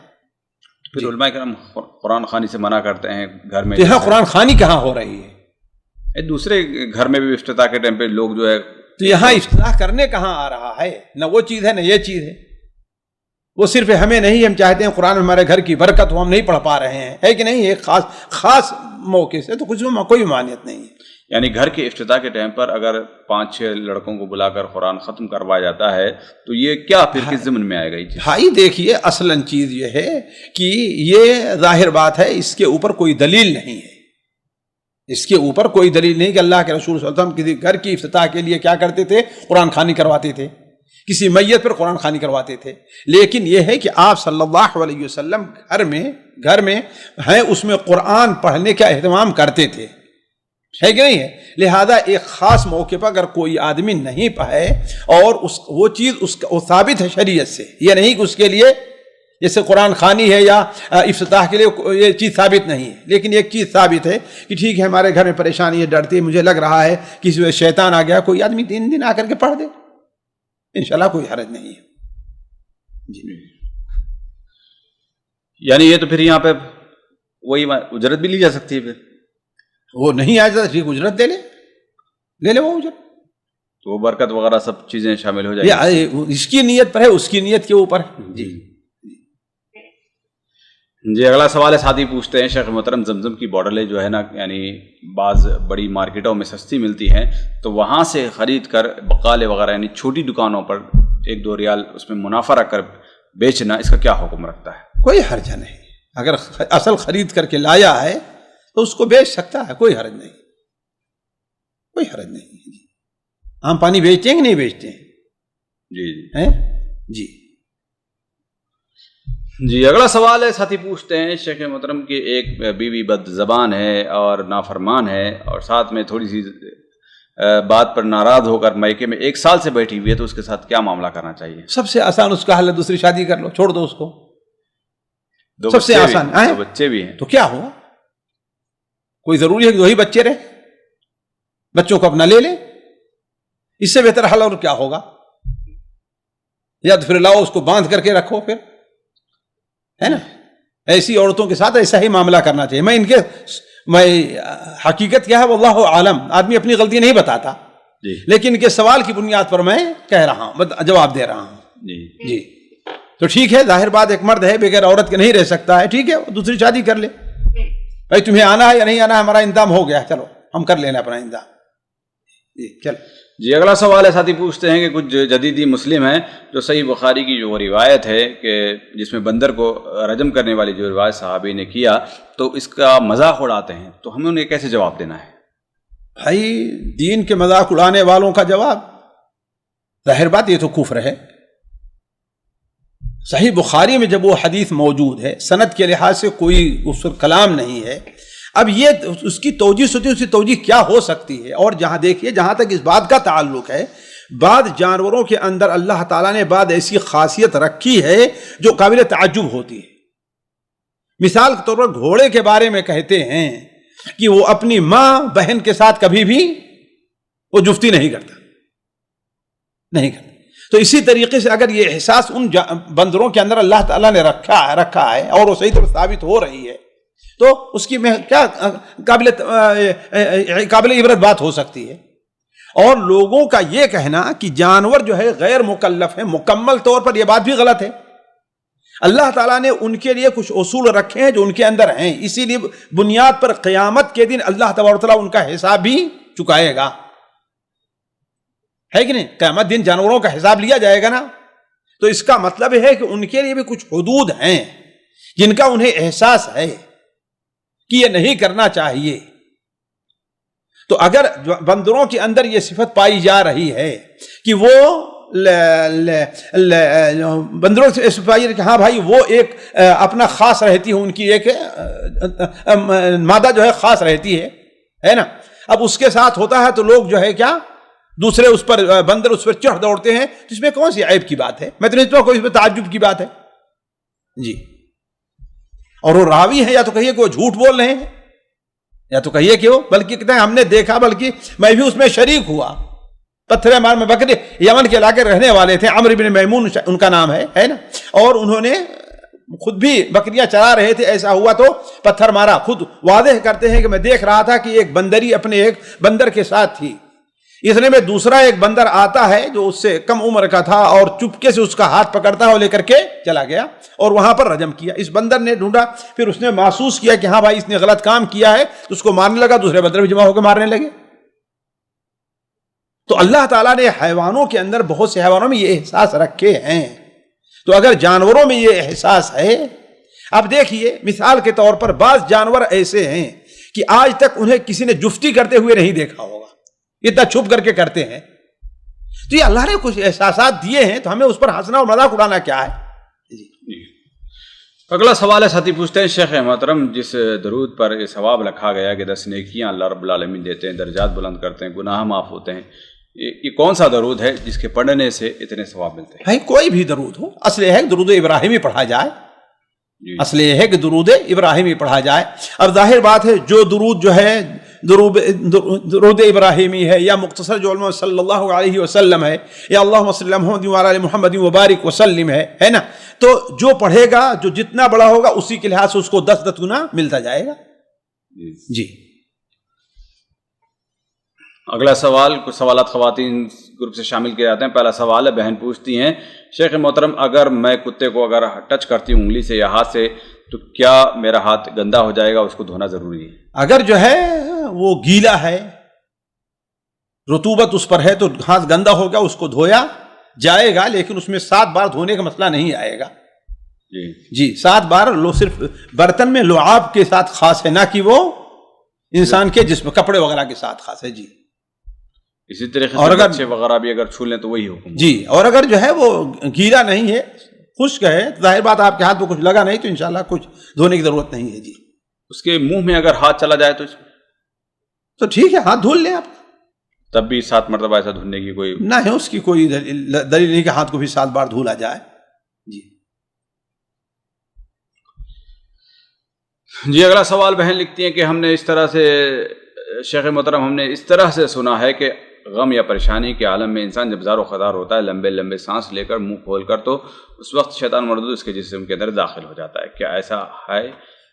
Speaker 1: پھر علماء کرام قرآن خوانی سے منع کرتے ہیں گھر میں.
Speaker 2: یہاں قرآن خوانی کہاں ہو رہی ہے؟
Speaker 1: دوسرے گھر میں بھی افتتاح کے ٹائم پہ لوگ جو ہے،
Speaker 2: تو یہاں افتتاح کرنے کہاں آ رہا ہے؟ نہ وہ چیز ہے نہ یہ چیز ہے. وہ صرف ہمیں نہیں، ہم چاہتے ہیں قرآن ہمارے گھر کی برکت ہو، ہم نہیں پڑھ پا رہے ہیں، ہے کہ نہیں؟ ایک خاص موقع سے تو کچھ کوئی مانیت نہیں ہے.
Speaker 1: یعنی گھر کے افتتاح کے ٹائم پر اگر 5-6 لڑکوں کو بلا کر قرآن ختم کروایا جاتا ہے تو یہ کیا پھر کس ضمن میں آئے گا؟ یہ
Speaker 2: بھائی دیکھیے اصلاً چیز یہ ہے کہ یہ ظاہر بات ہے، اس کے اوپر کوئی دلیل نہیں ہے. اس کے اوپر کوئی دلیل نہیں کہ اللہ کے رسول صلی اللہ علیہ وسلم کسی گھر کی افتتاح کے لیے کیا کرتے تھے؟ قرآن خوانی کرواتے تھے، کسی میت پر قرآن خوانی کرواتے تھے. لیکن یہ ہے کہ آپ صلی اللہ علیہ وسلم گھر میں ہیں، اس میں قرآن پڑھنے کا اہتمام کرتے تھے، ہے کہ نہیں ہے؟ لہذا ایک خاص موقع پر اگر کوئی آدمی نہیں پڑھے اور وہ چیز وہ ثابت ہے شریعت سے، یہ نہیں کہ اس کے لیے جیسے قرآن خوانی ہے یا افتتاح کے لیے یہ چیز ثابت نہیں ہے. لیکن ایک چیز ثابت ہے کہ ٹھیک ہے ہمارے گھر میں پریشانی ہے، ڈرتی ہے، مجھے لگ رہا ہے کسی وجہ شیطان آ گیا، کوئی آدمی 3 دن آ کر کے پڑھ دے، انشاءاللہ کوئی حرج نہیں ہے.
Speaker 1: جی یعنی یہ تو پھر یہاں پہ وہی اجرت بھی لی جا سکتی ہے. پھر
Speaker 2: وہ نہیں آ جاتا ٹھیک، اجرت لے لے وہ اجرت،
Speaker 1: تو وہ برکت وغیرہ سب چیزیں شامل ہو جائیں گی.
Speaker 2: اس کی نیت پر ہے، اس کی نیت کے اوپر.
Speaker 1: جی اگلا سوال ہے، ساتھی پوچھتے ہیں شیخ محترم زمزم کی بوٹلیں جو ہے نا یعنی بعض بڑی مارکیٹوں میں سستی ملتی ہیں، تو وہاں سے خرید کر بقالے وغیرہ یعنی چھوٹی دکانوں پر 1-2 ریال اس میں منافع رکھ کر بیچنا، اس کا کیا حکم رکھتا ہے؟
Speaker 2: کوئی حرج نہیں. اگر اصل خرید کر کے لایا ہے تو اس کو بیچ سکتا ہے، کوئی حرج نہیں، کوئی حرج نہیں. ہم پانی بیچتے ہیں کہ نہیں بیچتے ہیں؟ جی
Speaker 1: جی اگلا سوال ہے، ساتھی پوچھتے ہیں شیخ محترم کی ایک بیوی بد زبان ہے اور نافرمان ہے اور ساتھ میں تھوڑی سی بات پر ناراض ہو کر میکے میں 1 سال سے بیٹھی ہوئی ہے، تو اس کے ساتھ کیا معاملہ کرنا چاہیے؟
Speaker 2: سب سے آسان اس کا حل ہے دوسری شادی کر لو، چھوڑ دو اس کو.
Speaker 1: 2
Speaker 2: سب سے آسان
Speaker 1: 2 بچے بھی ہیں
Speaker 2: تو کیا ہوا؟ کوئی ضروری ہے کہ 2 ہی بچے رہے؟ بچوں کو اپنا لے لے، اس سے بہتر حل اور کیا ہوگا؟ یا تو پھر لاؤ اس کو باندھ کر کے رکھو، پھر ہے نا. ایسی عورتوں کے ساتھ ایسا ہی معاملہ کرنا چاہیے. میں حقیقت کیا ہے واللہ عالم، آدمی اپنی غلطی نہیں بتاتا، لیکن ان کے سوال کی بنیاد پر میں کہہ رہا ہوں، جواب دے رہا ہوں. جی تو ٹھیک ہے، ظاہر بات ایک مرد ہے بغیر عورت کے نہیں رہ سکتا ہے، ٹھیک ہے دوسری شادی کر لے. بھائی تمہیں آنا ہے یا نہیں آنا، ہمارا انتظام ہو گیا، چلو ہم کر لینا اپنا انتظام. چل
Speaker 1: جی اگلا سوال ہے، ساتھی پوچھتے ہیں کہ کچھ جدیدی مسلم ہیں جو صحیح بخاری کی جو روایت ہے کہ جس میں بندر کو رجم کرنے والی جو روایت صحابی نے کیا، تو اس کا مذاق اڑاتے ہیں، تو ہمیں انہیں کیسے جواب دینا ہے؟
Speaker 2: بھائی دین کے مذاق اڑانے والوں کا جواب ظاہر بات یہ تو کفر ہے. صحیح بخاری میں جب وہ حدیث موجود ہے، سند کے لحاظ سے کوئی اس پر کلام نہیں ہے. اب یہ اس کی توجیہ سوچیں، اس کی توجیہ کیا ہو سکتی ہے؟ اور جہاں دیکھیے، جہاں تک اس بات کا تعلق ہے، بعض جانوروں کے اندر اللہ تعالیٰ نے بعض ایسی خاصیت رکھی ہے جو قابل تعجب ہوتی ہے. مثال کے طور پر گھوڑے کے بارے میں کہتے ہیں کہ وہ اپنی ماں بہن کے ساتھ کبھی بھی وہ جفتی نہیں کرتا. تو اسی طریقے سے اگر یہ احساس ان بندروں کے اندر اللہ تعالیٰ نے رکھا ہے اور وہ صحیح طور سے ثابت ہو رہی ہے، تو اس کی کیا قابل عبرت بات ہو سکتی ہے. اور لوگوں کا یہ کہنا کہ جانور جو ہے غیر مکلف ہے، مکمل طور پر یہ بات بھی غلط ہے. اللہ تعالیٰ نے ان کے لیے کچھ اصول رکھے ہیں جو ان کے اندر ہیں، اسی لیے بنیاد پر قیامت کے دن اللہ تبارک و تعالیٰ ان کا حساب بھی چکائے گا، ہے کہ نہیں؟ قیامت دن جانوروں کا حساب لیا جائے گا نا. تو اس کا مطلب ہے کہ ان کے لیے بھی کچھ حدود ہیں جن کا انہیں احساس ہے کہ یہ نہیں کرنا چاہیے. تو اگر بندروں کے اندر یہ صفت پائی جا رہی ہے کہ وہ بندروں سے پائی کہ ہاں بھائی وہ ایک اپنا خاص رہتی ہے، ان کی ایک مادہ جو ہے خاص رہتی ہے نا. اب اس کے ساتھ ہوتا ہے تو لوگ جو ہے کیا دوسرے اس پر بندر اس پر چڑھ دوڑتے ہیں، تو اس میں کون سی عیب کی بات ہے؟ میں تو نہیں کوئی اس میں تعجب کی بات ہے جی. اور وہ راوی ہے، یا تو کہیے کہ وہ جھوٹ بول رہے ہیں، یا تو کہیے کہ وہ بلکہ کہتے ہیں ہم نے دیکھا، بلکہ میں بھی اس میں شریک ہوا. پتھر مار میں بکرے یمن کے علاقے رہنے والے تھے، عمرو بن میمون ان کا نام ہے نا، اور انہوں نے خود بھی بکریاں چرا رہے تھے. ایسا ہوا تو پتھر مارا. خود واضح کرتے ہیں کہ میں دیکھ رہا تھا کہ ایک بندری اپنے ایک بندر کے ساتھ تھی. اتنے میں دوسرا ایک بندر آتا ہے جو اس سے کم عمر کا تھا، اور چپکے سے اس کا ہاتھ پکڑتا ہے اور لے کر کے چلا گیا اور وہاں پر رجم کیا. اس بندر نے ڈھونڈا، پھر اس نے محسوس کیا کہ ہاں بھائی اس نے غلط کام کیا ہے، تو اس کو مارنے لگا. دوسرے بندر بھی جمع ہو کے مارنے لگے. تو اللہ تعالیٰ نے حیوانوں کے اندر، بہت سے حیوانوں میں یہ احساس رکھے ہیں. تو اگر جانوروں میں یہ احساس ہے، اب دیکھیے مثال کے طور پر بعض جانور ایسے ہیں کہ آج تک انہیں کسی نے جفتی کرتے ہوئے نہیں دیکھا ہوگا، اتنا چھپ کر کے کرتے ہیں. تو یہ اللہ نے کچھ احساسات دیے ہیں، تو ہمیں اس پر ہنسنا اور مذاق اڑانا کیا ہے؟
Speaker 1: اگلا سوال ہے، ساتھی پوچھتے ہیں شیخ محترم، جس درود پر یہ ثواب رکھا گیا کہ 10 نیکیاں اللہ رب العالمین دیتے ہیں، درجات بلند کرتے ہیں، گناہ معاف ہوتے ہیں، یہ کون سا درود ہے جس کے پڑھنے سے اتنے ثواب ملتے ہیں؟
Speaker 2: بھائی کوئی بھی درود ہو، اصل یہ ہے کہ درود ابراہیمی پڑھا جائے. اصل یہ ہے کہ درود ابراہیمی پڑھا جائے. اب ظاہر بات ہے جو درود جو ہے درود ابراہیمی ہے، یا مختصر جو علماء صلی اللہ علیہ وسلم ہے، یا اللہم صلی اللہ محمد وعلی آل محمد وبارک وسلم ہے نا، تو جو پڑھے گا، جو جتنا بڑا ہوگا اسی کے لحاظ سے اس کو 10 گنا ملتا جائے گا. جی.
Speaker 1: اگلا سوال، کچھ سوالات خواتین گروپ سے شامل کیے جاتے ہیں. پہلا سوال ہے، بہن پوچھتی ہیں شیخ محترم، اگر میں کتے کو اگر ٹچ کرتی ہوں انگلی سے یا ہاتھ سے، تو کیا میرا ہاتھ گندا ہو جائے گا؟ اس کو دھونا ضروری ہے؟
Speaker 2: اگر جو ہے وہ گیلا ہے، رطوبت اس پر ہے، تو ہاتھ گندا ہو گیا، اس کو دھویا جائے گا، لیکن اس میں 7 بار دھونے کا مسئلہ نہیں آئے گا. جی 7 بار صرف برتن میں لعاب کے ساتھ خاص ہے، نہ کہ وہ انسان کے جسم کپڑے وغیرہ کے ساتھ خاص ہے. جی.
Speaker 1: اسی طریقے سے بچے وغیرہ بھی اگر چھو لیں تو وہی حکم.
Speaker 2: جی. اور اگر جو ہے وہ گیلا نہیں ہے، خشک ہے، ظاہر بات آپ کے ہاتھ میں کچھ لگا نہیں، تو انشاءاللہ کچھ دھونے کی ضرورت نہیں ہے. جی.
Speaker 1: اس کے منہ میں اگر ہاتھ چلا جائے تو
Speaker 2: ٹھیک ہے، ہاتھ دھل لیں آپ.
Speaker 1: تب بھی 7 مرتبہ ایسا دھلنے کی کوئی
Speaker 2: نہ ہے، اس کی کوئی دلیل نہیں کہ ہاتھ کو بھی 7 بار دھولا جائے. جی.
Speaker 1: جی. اگلا سوال بہن لکھتی ہیں کہ ہم نے اس طرح سے، شیخ محترم ہم نے اس طرح سے سنا ہے کہ غم یا پریشانی کے عالم میں انسان جب زار و خدار ہوتا ہے، لمبے لمبے سانس لے کر منہ کھول کر، تو اس وقت شیطان مردود اس کے جسم کے اندر داخل ہو جاتا ہے. کیا ایسا ہے؟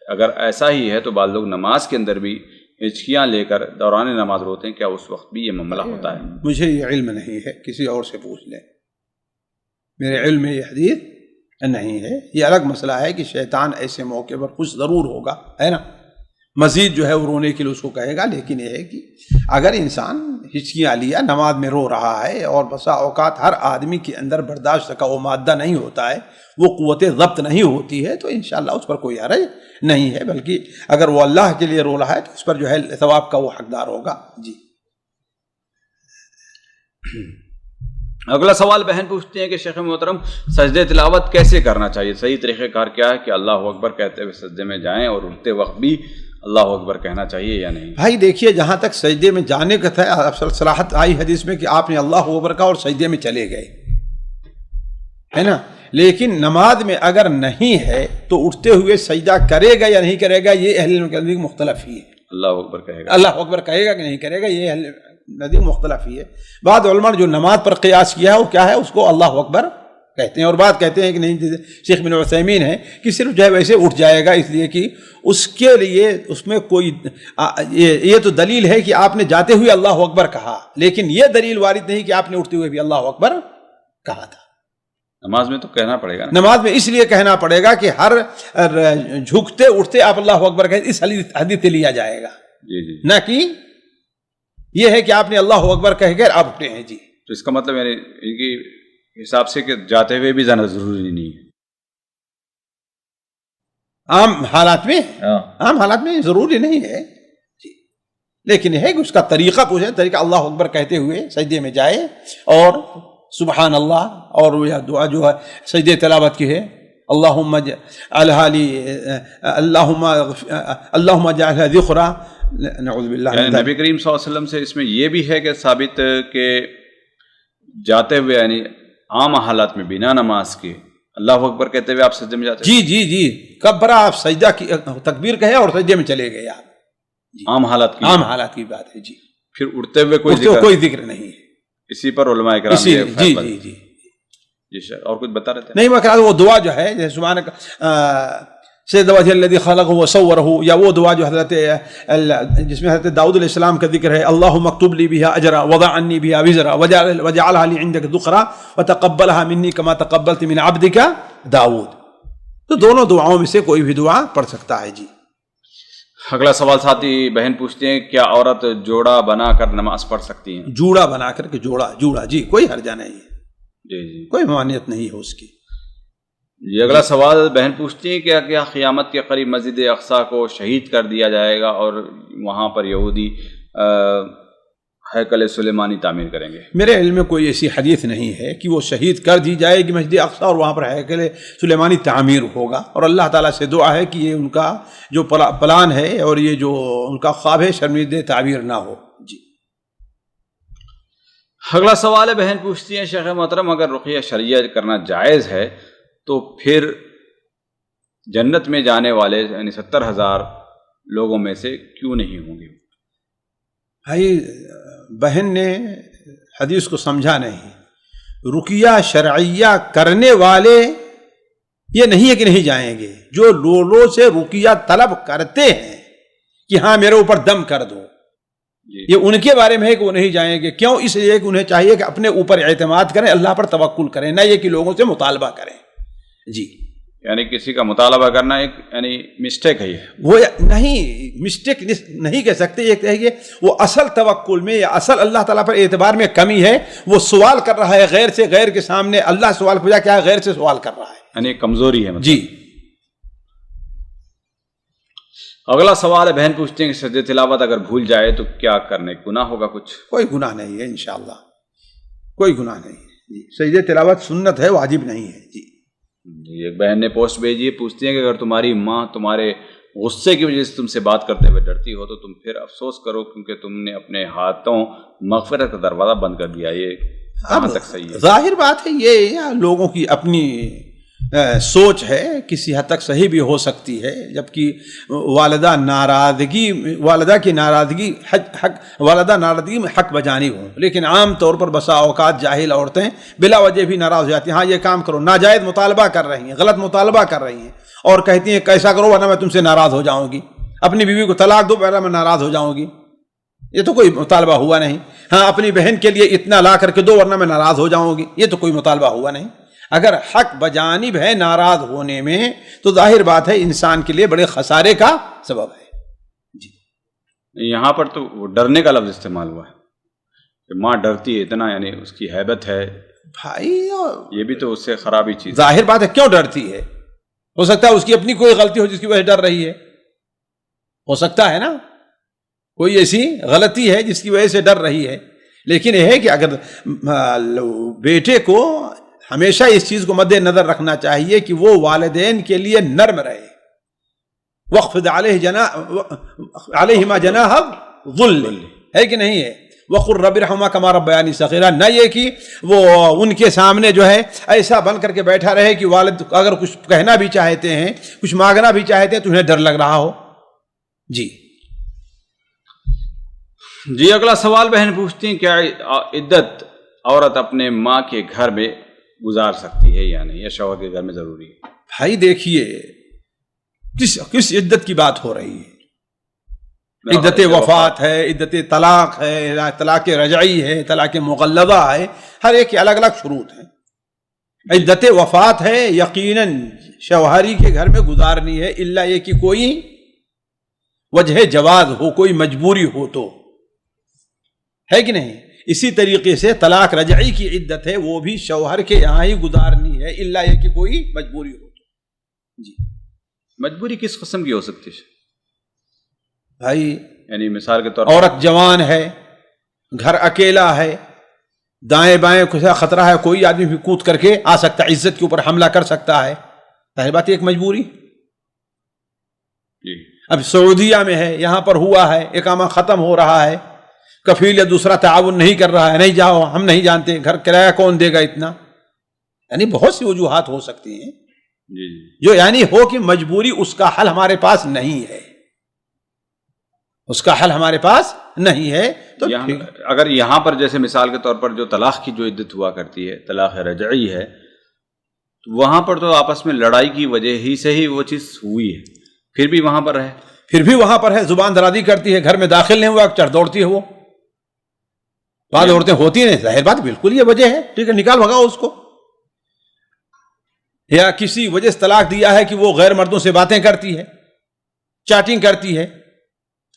Speaker 1: اگر ایسا ہی ہے تو بعض لوگ نماز کے اندر بھی ہچکیاں لے کر دوران نماز روتے ہیں، کیا اس وقت بھی یہ معاملہ ہوتا ہے؟
Speaker 2: مجھے یہ علم نہیں ہے، کسی اور سے پوچھ لیں. میرے علم میں یہ حدیث نہیں ہے. یہ الگ مسئلہ ہے کہ شیطان ایسے موقع پر کچھ ضرور ہوگا، ہے نا، مزید جو ہے وہ رونے کے لیے اس کو کہے گا. لیکن یہ ہے کہ اگر انسان ہچکیاں لیا نماز میں رو رہا ہے، اور بسا اوقات ہر آدمی کے اندر برداشت کا وہ مادہ نہیں ہوتا ہے، وہ قوت ضبط نہیں ہوتی ہے، تو انشاءاللہ اس پر کوئی حرج نہیں ہے. بلکہ اگر وہ اللہ کے لیے رو رہا ہے تو اس پر جو ہے ثواب کا وہ حقدار ہوگا. جی.
Speaker 1: اگلا سوال بہن پوچھتے ہیں کہ شیخ محترم سجدے تلاوت کیسے کرنا چاہیے؟ صحیح طریقہ کار کیا ہے کہ اللہ اکبر کہتے ہوئے سجدے میں جائیں اور اٹھتے وقت بھی اللہ اکبر کہنا چاہیے یا نہیں؟
Speaker 2: بھائی دیکھیے، جہاں تک سجدے میں جانے کا تھا، صراحت آئی حدیث میں کہ آپ نے اللہ اکبر کہا اور سجدے میں چلے گئے، ہے نا. لیکن نماز میں اگر نہیں ہے تو اٹھتے ہوئے سجدہ کرے گا یا نہیں کرے گا، یہ اہل علم کے نزدیک مختلف ہی ہے.
Speaker 1: اللہ اکبر کہے گا،
Speaker 2: اللہ اکبر کہے گا کہ نہیں کرے گا، یہ اہل نزدیک مختلف ہی ہے. بعض علماء نے جو نماز پر قیاس کیا ہے وہ کیا ہے، اس کو اللہ اکبر کہتے ہیں، اور بات کہتے ہیں کہ نہیں، شیخ بن عثیمین ہے کہ صرف جو ہے ویسے اٹھ جائے گا، اس لیے کہ اس کے لیے اس میں کوئی یہ تو دلیل ہے کہ آپ نے جاتے ہوئے اللہ اکبر کہا، لیکن یہ دلیل وارد نہیں کہ آپ نے اٹھتے ہوئے بھی اللہ اکبر کہا تھا.
Speaker 1: نماز میں تو کہنا پڑے گا نا.
Speaker 2: نماز میں اس لیے کہنا پڑے گا کہ ہر جھکتے اٹھتے آپ اللہ اکبر کہیں، اس حدیث سے لیا جائے گا،
Speaker 1: جی
Speaker 2: نہ کہ یہ ہے کہ آپ نے اللہ اکبر کہہ کر آپ اٹھے ہیں. جی
Speaker 1: تو اس کا مطلب یعنی ان کی حساب سے کہ جاتے ہوئے بھی جانا ضروری نہیں ہے.
Speaker 2: عام حالات میں ضروری نہیں ہے جی، لیکن یہ ہے کہ اس کا طریقہ پوچھیں، طریقہ اللہ اکبر کہتے ہوئے سجدے میں جائے اور سبحان اللہ، اور یہ دعا جو ہے سجدے تلاوت کی ہے، اللہم اجعلھا لی اللہم اجعلھا ذخرا، نعوذ باللہ.
Speaker 1: یعنی نبی کریم صلی اللہ علیہ وسلم سے اس میں یہ بھی ہے کہ ثابت کہ جاتے ہوئے یعنی عام حالات میں بنا نماز کے اللہ اکبر کہتے ہوئے آپ سجدے میں جاتے ہیں؟
Speaker 2: جی کبرا آپ سجدہ کی تکبیر کہے اور سجدے میں چلے گئے آپ.
Speaker 1: عام حالات کی
Speaker 2: بات ہے. جی
Speaker 1: پھر اٹھتے ہوئے
Speaker 2: کوئی ذکر نہیں ہے.
Speaker 1: اسی پر علماء کرام
Speaker 2: جی
Speaker 1: سر اور کچھ بتا رہے تھے؟
Speaker 2: نہیں، میں وہ دعا جو ہے جیسے سبحانک سید وجہ الذی خلقہ وصورہ، یا وہ دعا جو حضرت جس میں حضرت داؤد علیہ السلام کا ذکر ہے، اللہم اکتب لی بہا اجرا وضع عنی بہا وزرا وجعلھا لی عندک ذخرا وتقبلھا منی کما تقبلت من عبدک داؤد. تو دونوں دعاؤں میں سے کوئی بھی دعا پڑھ سکتا ہے. جی
Speaker 1: اگلا سوال ساتھی بہن پوچھتے ہیں کیا عورت جوڑا بنا کر نماز پڑھ سکتی ہیں؟
Speaker 2: جوڑا بنا کر کے جوڑا جی کوئی حرجہ نہیں ہے.
Speaker 1: جی
Speaker 2: کوئی ممانعت نہیں ہے اس کی.
Speaker 1: جی اگلا سوال بہن پوچھتی ہیں کہ کیا قیامت کے قریب مسجد اقصیٰ کو شہید کر دیا جائے گا اور وہاں پر یہودی ہیکل سلیمانی تعمیر کریں گے؟
Speaker 2: میرے علم میں کوئی ایسی حدیث نہیں ہے کہ وہ شہید کر دی جائے گی مسجد اقصیٰ اور وہاں پر ہیکل سلیمانی تعمیر ہوگا، اور اللہ تعالیٰ سے دعا ہے کہ یہ ان کا جو پلان ہے اور یہ جو ان کا خواب ہے شرمندہ تعبیر نہ ہو. جی
Speaker 1: اگلا سوال ہے بہن پوچھتی ہیں شیخ محترم اگر رقیہ شرعیہ کرنا جائز ہے تو پھر جنت میں جانے والے یعنی 70,000 لوگوں میں سے کیوں نہیں ہوں گے؟
Speaker 2: بھائی بہن نے حدیث کو سمجھا نہیں. رقیہ شرعیہ کرنے والے یہ نہیں ہے کہ نہیں جائیں گے، جو لوگوں سے رقیہ طلب کرتے ہیں کہ ہاں میرے اوپر دم کر دو، یہ ان کے بارے میں ہے کہ وہ نہیں جائیں گے. کیوں؟ اس لیے کہ انہیں چاہیے کہ اپنے اوپر اعتماد کریں، اللہ پر توکل کریں، نہ یہ کہ لوگوں سے مطالبہ کریں. جی
Speaker 1: یعنی کسی کا مطالبہ کرنا ایک یعنی مسٹیک ہے.
Speaker 2: وہ نہیں مسٹیک نہیں کہہ سکتے، یہ کہیے وہ اصل توکل میں یا اصل اللہ تعالیٰ پر اعتبار میں کمی ہے. وہ سوال کر رہا ہے غیر سے، غیر کے سامنے اللہ سوال پوچھا کیا غیر سے سوال کر رہا ہے،
Speaker 1: یعنی کمزوری ہے مطلب.
Speaker 2: جی
Speaker 1: اگلا سوال ہے بہن پوچھتے ہیں کہ سجدہ تلاوت اگر بھول جائے تو کیا کرنے، گناہ ہوگا کچھ؟
Speaker 2: کوئی گناہ نہیں ہے انشاءاللہ، کوئی گناہ نہیں ہے. جی سجدہ تلاوت سنت ہے، واجب نہیں ہے. جی
Speaker 1: ایک بہن نے پوسٹ بھیجی ہے، پوچھتی ہیں کہ اگر تمہاری ماں تمہارے غصے کی وجہ سے تم سے بات کرتے ہوئے ڈرتی ہو تو تم پھر افسوس کرو کیونکہ تم نے اپنے ہاتھوں مغفرت کا دروازہ بند کر دیا. یہ کہاں تک صحیح ہے؟
Speaker 2: ظاہر بات ہے یہ لوگوں کی اپنی سوچ ہے، کسی حد تک صحیح بھی ہو سکتی ہے، جبکہ والدہ کی ناراضگی میں حق بجانب ہوں. لیکن عام طور پر بسا اوقات جاہل عورتیں بلا وجہ بھی ناراض ہو جاتی ہیں. ہاں یہ کام کرو، ناجائز مطالبہ کر رہی ہیں، غلط مطالبہ کر رہی ہیں اور کہتی ہیں کیسا کرو ورنہ میں تم سے ناراض ہو جاؤں گی، اپنی بیوی کو طلاق دو ورنہ میں ناراض ہو جاؤں گی. یہ تو کوئی مطالبہ ہوا نہیں. ہاں اپنی بہن کے لیے اتنا لا کر کے دو ورنہ میں ناراض ہو جاؤں گی، یہ تو کوئی مطالبہ ہوا نہیں. اگر حق بجانب ہے ناراض ہونے میں تو ظاہر بات ہے انسان کے لیے بڑے خسارے کا سبب ہے. جی
Speaker 1: یہاں پر تو ڈرنے کا لفظ استعمال ہوا ہے کہ ماں ڈرتی ہے اتنا، یعنی اس کی ہیبت ہے.
Speaker 2: بھائی
Speaker 1: یہ بھی تو اس سے خرابی چیز.
Speaker 2: ظاہر بات ہے کیوں ڈرتی ہے؟ ہو سکتا ہے اس کی اپنی کوئی غلطی ہو جس کی وجہ سے ڈر رہی ہے، ہو سکتا ہے نا کوئی ایسی غلطی ہے جس کی وجہ سے ڈر رہی ہے. لیکن یہ ہے کہ اگر بیٹے کو ہمیشہ اس چیز کو مد نظر رکھنا چاہیے کہ وہ والدین کے لیے نرم رہے، وخفض علیہما جناح الذل، ہے کہ نہیں ہے، وقل رب ارحمہما کما ربیانی صغیرا، نہ یہ کہ وہ ان کے سامنے جو ہے ایسا بن کر کے بیٹھا رہے کہ والد اگر کچھ کہنا بھی چاہتے ہیں، کچھ مانگنا بھی چاہتے ہیں تو انہیں ڈر لگ رہا ہو۔
Speaker 1: جی اگلا سوال بہن پوچھتی ہیں، کیا عدت عورت اپنے ماں کے گھر میں گزار سکتی ہے یا نہیں، یا شوہر کے گھر میں ضروری ہے؟
Speaker 2: بھائی دیکھیے کس عدت کی بات ہو رہی ہے، عدت وفات ہے، عدت طلاق ہے، طلاق رجعی ہے، طلاق مغلظہ ہے، ہر ایک کے الگ الگ شروط ہیں۔ عدت وفات ہے یقیناً شوہری کے گھر میں گزارنی ہے، الا یہ کہ کوئی وجہ جواز ہو، کوئی مجبوری ہو تو، ہے کہ نہیں۔ اسی طریقے سے طلاق رجعی کی عدت ہے، وہ بھی شوہر کے یہاں ہی گزارنی ہے، الا یہ کہ کوئی مجبوری ہو تو۔ جی
Speaker 1: مجبوری کس قسم کی ہو سکتی ہے
Speaker 2: بھائی؟
Speaker 1: یعنی مثال کے طور پر
Speaker 2: عورت جوان ہے، گھر اکیلا ہے، دائیں بائیں کچھ خطرہ ہے، کوئی آدمی بھی کود کر کے آ سکتا ہے، عزت کے اوپر حملہ کر سکتا ہے، ظاہر بات ایک مجبوری۔
Speaker 1: جی
Speaker 2: اب سعودیہ میں ہے، یہاں پر ہوا ہے، اقامہ ختم ہو رہا ہے، کفیل یا دوسرا تعاون نہیں کر رہا ہے، نہیں جاؤ، ہم نہیں جانتے، گھر کرایہ کون دے گا اتنا، یعنی بہت سی وجوہات ہو سکتی ہیں
Speaker 1: جی
Speaker 2: جو یعنی ہو کہ مجبوری، اس کا حل ہمارے پاس نہیں ہے، اس کا حل ہمارے پاس نہیں ہے۔ تو
Speaker 1: اگر یہاں پر جیسے مثال کے طور پر جو طلاق کی جو عدت ہوا کرتی ہے، طلاق رجعی ہے، تو وہاں پر تو آپس میں لڑائی کی وجہ ہی سے ہی وہ چیز ہوئی ہے، پھر بھی وہاں پر ہے،
Speaker 2: پھر بھی وہاں پر ہے، زبان درازی کرتی ہے، گھر میں داخل نہیں ہوا چڑھ دوڑتی ہے، وہ بعض عورتیں ہوتی ہیں، ظاہر بات بالکل یہ وجہ ہے، ٹھیک ہے نکال بھگاؤ اس کو۔ یا کسی وجہ سے طلاق دیا ہے کہ وہ غیر مردوں سے باتیں کرتی ہے، چیٹنگ کرتی ہے،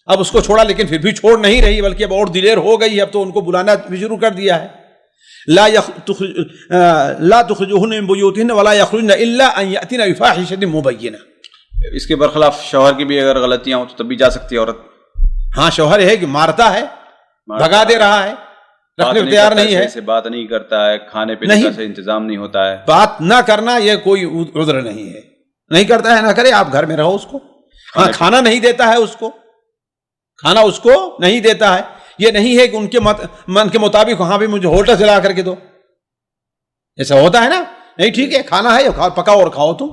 Speaker 2: اب اس کو چھوڑا لیکن پھر بھی چھوڑ نہیں رہی، بلکہ اب اور دلیر ہو گئی ہے، اب تو ان کو بلانا بھی شروع کر دیا ہے۔ لا تخرجوهن من بيوتهن ولا يخرجن الا ان ياتين بفاحشة مبينة۔
Speaker 1: اس کے برخلاف شوہر کی بھی اگر غلطیاں ہوں تو تب بھی جا سکتی ہے عورت؟
Speaker 2: ہاں شوہر ہے کہ مارتا ہے، بھگا دے رہا ہے، رکھنے کو تیار نہیں ہے،
Speaker 1: سے بات نہیں کرتا ہے، کھانے پینے کا سے انتظام نہیں ہوتا ہے،
Speaker 2: بات نہ کرنا یہ کوئی عذر نہیں ہے، نہیں کرتا ہے نہ کرے، آپ گھر میں رہو اس کو۔ ہاں کھانا نہیں دیتا ہے اس کو، کھانا اس کو نہیں دیتا ہے، یہ نہیں ہے کہ ان کے من کے مطابق وہاں بھی مجھے ہوٹل سے لا کر کے دو، ایسا ہوتا ہے نا، نہیں ٹھیک ہے کھانا ہے پکاؤ اور کھاؤ تم۔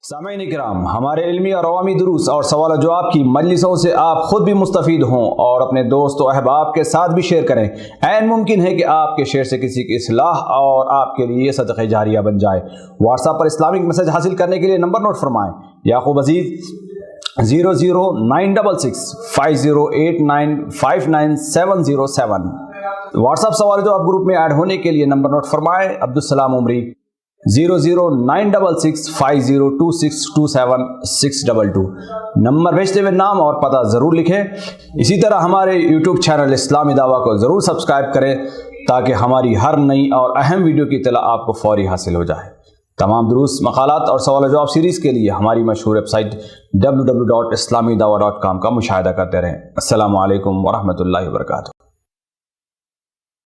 Speaker 3: سامعین کرام، ہمارے علمی اور عوامی دروس اور سوال و جواب کی مجلسوں سے آپ خود بھی مستفید ہوں اور اپنے دوست و احباب کے ساتھ بھی شیئر کریں۔ عین ممکن ہے کہ آپ کے شیئر سے کسی کی اصلاح اور آپ کے لیے صدقہ جاریہ بن جائے۔ واٹس ایپ پر اسلامک میسج حاصل کرنے کے لیے نمبر نوٹ فرمائیں: یعقوب عزیز 00966 5089 59707۔ واٹس ایپ سوال جو آپ گروپ میں ایڈ ہونے کے لیے نمبر نوٹ فرمائیں: عبدالسلام عمری 00966 502627 622۔ نمبر بھیجتے ہوئے نام اور پتہ ضرور لکھیں۔ اسی طرح ہمارے یوٹیوب چینل اسلامی دعویٰ کو ضرور سبسکرائب کریں تاکہ ہماری ہر نئی اور اہم ویڈیو کی اطلاع آپ کو فوری حاصل ہو جائے۔ تمام دروس، مقالات اور سوال و جواب سیریز کے لیے ہماری مشہور ویب سائٹ www.islamidawah.com کا مشاہدہ کرتے رہیں۔ السلام علیکم ورحمۃ اللہ وبرکاتہ۔